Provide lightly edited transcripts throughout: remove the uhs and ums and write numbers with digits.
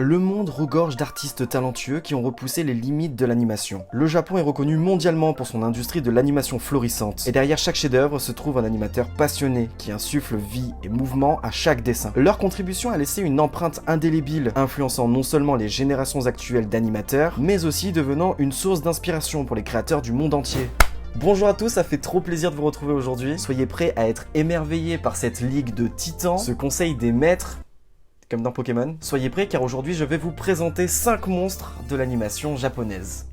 Le monde regorge d'artistes talentueux qui ont repoussé les limites de l'animation. Le Japon est reconnu mondialement pour son industrie de l'animation florissante. Et derrière chaque chef-d'œuvre se trouve un animateur passionné qui insuffle vie et mouvement à chaque dessin. Leur contribution a laissé une empreinte indélébile, influençant non seulement les générations actuelles d'animateurs, mais aussi devenant une source d'inspiration pour les créateurs du monde entier. Bonjour à tous, ça fait trop plaisir de vous retrouver aujourd'hui. Soyez prêts à être émerveillés par cette ligue de titans, ce conseil des maîtres, comme dans Pokémon. Soyez prêts car aujourd'hui je vais vous présenter 5 monstres de l'animation japonaise.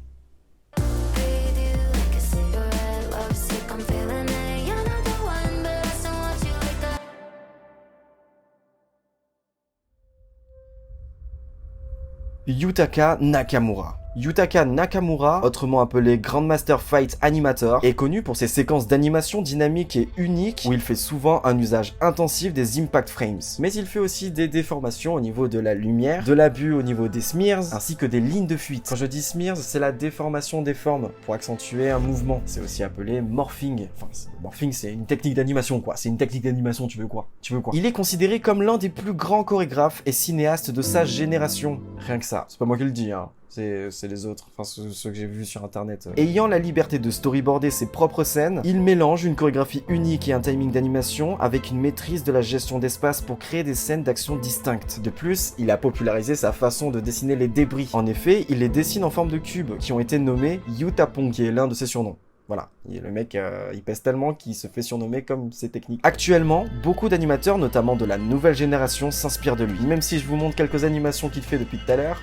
Yutaka Nakamura. Yutaka Nakamura, autrement appelé Grandmaster Fight Animator, est connu pour ses séquences d'animation dynamiques et uniques où il fait souvent un usage intensif des impact frames. Mais il fait aussi des déformations au niveau de la lumière, de l'abus au niveau des smears, ainsi que des lignes de fuite. Quand je dis smears, c'est la déformation des formes pour accentuer un mouvement. C'est aussi appelé morphing. Enfin, morphing c'est une technique d'animation quoi. C'est une technique d'animation, tu veux quoi? Il est considéré comme l'un des plus grands chorégraphes et cinéastes de sa génération. Rien que ça. C'est pas moi qui le dis, hein. C'est les autres, enfin ceux que j'ai vus sur internet. Ayant la liberté de storyboarder ses propres scènes, il mélange une chorégraphie unique et un timing d'animation avec une maîtrise de la gestion d'espace pour créer des scènes d'action distinctes. De plus, il a popularisé sa façon de dessiner les débris. En effet, il les dessine en forme de cubes qui ont été nommés Yutapon, qui est l'un de ses surnoms. Voilà, et le mec, il pèse tellement qu'il se fait surnommer comme ses techniques. Actuellement, beaucoup d'animateurs, notamment de la nouvelle génération, s'inspirent de lui. Même si je vous montre quelques animations qu'il fait depuis tout à l'heure,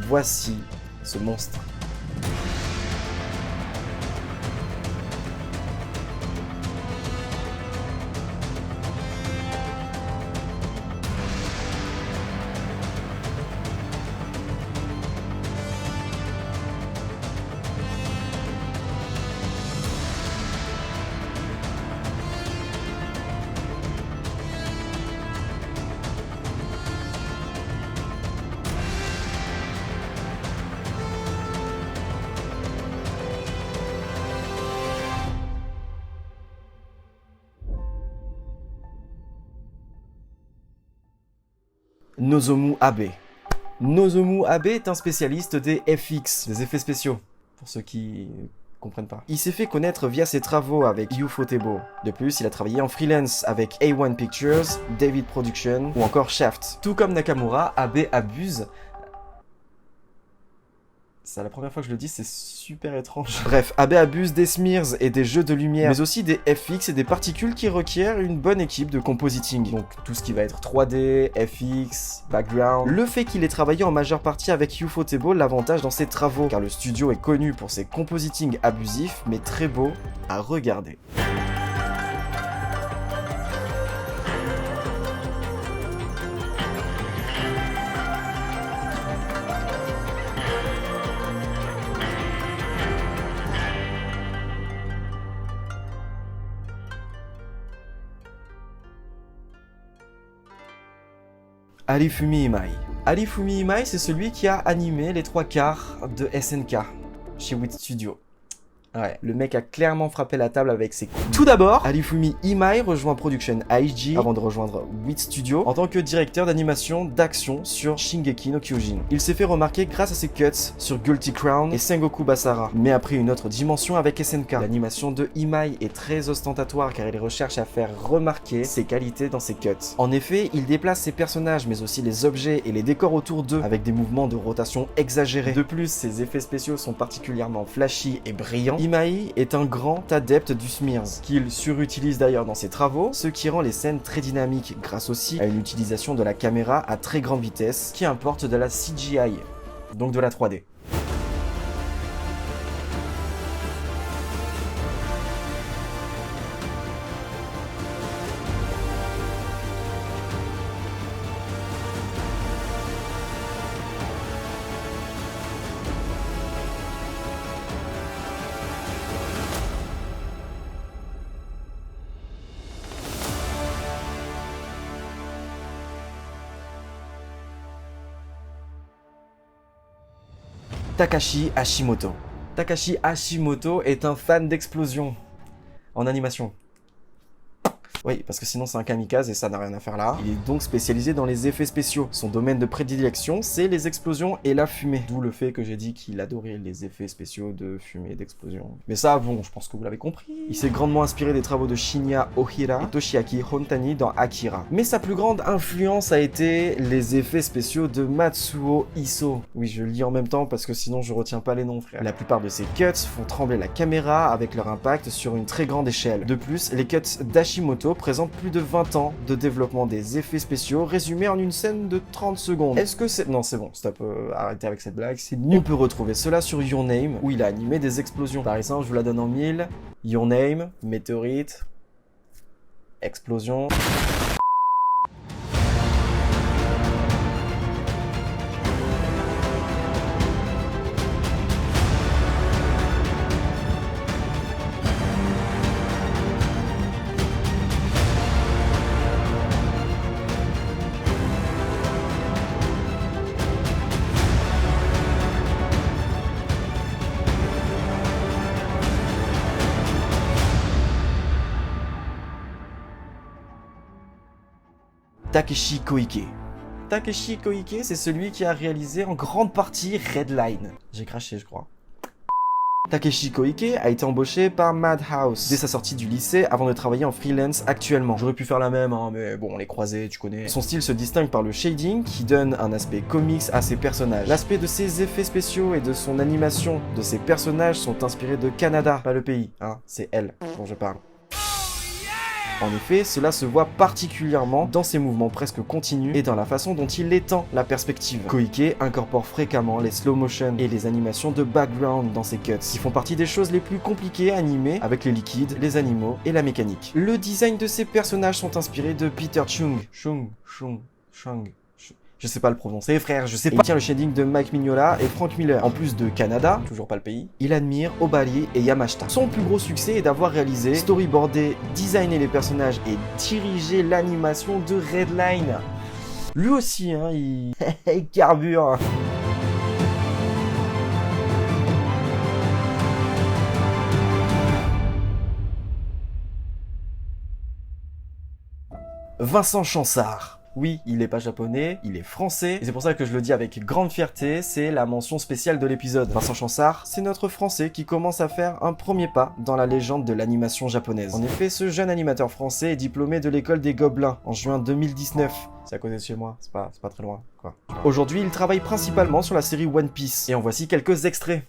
voici ce monstre. Nozomu Abe. Nozomu Abe est un spécialiste des FX, des effets spéciaux, pour ceux qui comprennent pas. Il s'est fait connaître via ses travaux avec Ufotable. De plus, il a travaillé en freelance avec A1 Pictures, David Production ou encore Shaft. Tout comme Nakamura, Abe abuse... C'est la première fois que je le dis, c'est super étrange. Bref, Abe abuse des smears et des jeux de lumière, mais aussi des FX et des particules qui requièrent une bonne équipe de compositing. Donc tout ce qui va être 3D, FX, background. Le fait qu'il ait travaillé en majeure partie avec Ufotable l'avantage dans ses travaux, car le studio est connu pour ses compositing abusifs, mais très beaux à regarder. Arifumi Imai. Arifumi Imai, c'est celui qui a animé les 3/4 de SNK chez Wit Studio. Ouais, le mec a clairement frappé la table avec ses coups. Tout d'abord, Arifumi Imai rejoint Production IG avant de rejoindre Wit Studio en tant que directeur d'animation d'action sur Shingeki no Kyojin. Il s'est fait remarquer grâce à ses cuts sur Guilty Crown et Sengoku Basara, mais a pris une autre dimension avec SNK. L'animation de Imai est très ostentatoire car il recherche à faire remarquer ses qualités dans ses cuts. En effet, il déplace ses personnages mais aussi les objets et les décors autour d'eux avec des mouvements de rotation exagérés. De plus, ses effets spéciaux sont particulièrement flashy et brillants. Imai est un grand adepte du smears, qu'il surutilise d'ailleurs dans ses travaux, ce qui rend les scènes très dynamiques grâce aussi à une utilisation de la caméra à très grande vitesse qui importe de la CGI, donc de la 3D. Takashi Hashimoto. Takashi Hashimoto est un fan d'explosion en animation. Oui, parce que sinon c'est un kamikaze et ça n'a rien à faire là. Il est donc spécialisé dans les effets spéciaux. Son domaine de prédilection, c'est les explosions et la fumée. D'où le fait que j'ai dit qu'il adorait les effets spéciaux de fumée, d'explosion. Mais ça, bon, je pense que vous l'avez compris. Il s'est grandement inspiré des travaux de Shinya Ohira et Toshiaki Hontani dans Akira. Mais sa plus grande influence a été les effets spéciaux de Matsuo Iso. Oui, je lis en même temps parce que sinon je retiens pas les noms, frère. La plupart de ces cuts font trembler la caméra avec leur impact sur une très grande échelle. De plus, les cuts d'Hashimoto présentent plus de 20 ans de développement des effets spéciaux résumés en une scène de 30 secondes. Est-ce que c'est... Non, c'est bon, stop, arrêtez avec cette blague, c'est nul. On peut retrouver cela sur Your Name, où il a animé des explosions. Par exemple, je vous la donne en 1000. Your Name, météorite, explosion... Takeshi Koike. Takeshi Koike, c'est celui qui a réalisé en grande partie Redline. J'ai craché, je crois. Takeshi Koike a été embauché par Madhouse dès sa sortie du lycée avant de travailler en freelance actuellement. J'aurais pu faire la même, hein, mais bon, on les croisait, tu connais. Son style se distingue par le shading qui donne un aspect comics à ses personnages. L'aspect de ses effets spéciaux et de son animation de ses personnages sont inspirés de Canada, pas le pays, hein, c'est elle dont je parle. En effet, cela se voit particulièrement dans ses mouvements presque continus et dans la façon dont il étend la perspective. Koike incorpore fréquemment les slow motion et les animations de background dans ses cuts, qui font partie des choses les plus compliquées à animer avec les liquides, les animaux et la mécanique. Le design de ses personnages sont inspirés de Peter Chung. Je sais pas le prononcer, frère, je sais pas. Il tient le shading de Mike Mignola et Frank Miller. En plus de Canada, toujours pas le pays, il admire Obari et Yamashita. Son plus gros succès est d'avoir réalisé, storyboardé, designé les personnages et dirigé l'animation de Redline. Lui aussi, hein, il carbure. Vincent Chansard. Oui, il est pas japonais, il est français, et c'est pour ça que je le dis avec grande fierté, c'est la mention spéciale de l'épisode. Vincent Chansard, c'est notre français qui commence à faire un premier pas dans la légende de l'animation japonaise. En effet, ce jeune animateur français est diplômé de l'école des Gobelins en juin 2019. C'est à côté de chez moi, c'est pas très loin, quoi. Aujourd'hui, il travaille principalement sur la série One Piece, et en voici quelques extraits.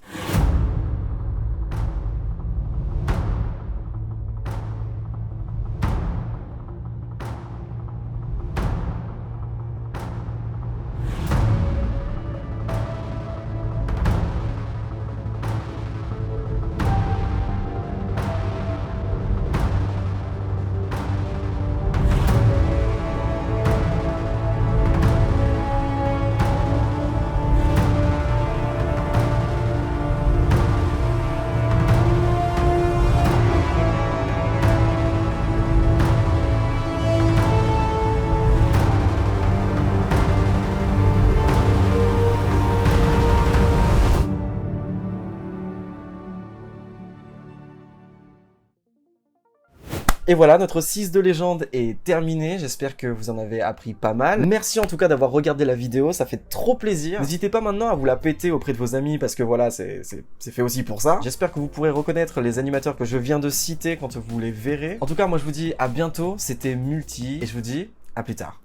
Et voilà, notre 6 de légende est terminé, j'espère que vous en avez appris pas mal. Merci en tout cas d'avoir regardé la vidéo, ça fait trop plaisir. N'hésitez pas maintenant à vous la péter auprès de vos amis, parce que voilà, c'est fait aussi pour ça. J'espère que vous pourrez reconnaître les animateurs que je viens de citer quand vous les verrez. En tout cas, moi je vous dis à bientôt, c'était Multi, et je vous dis à plus tard.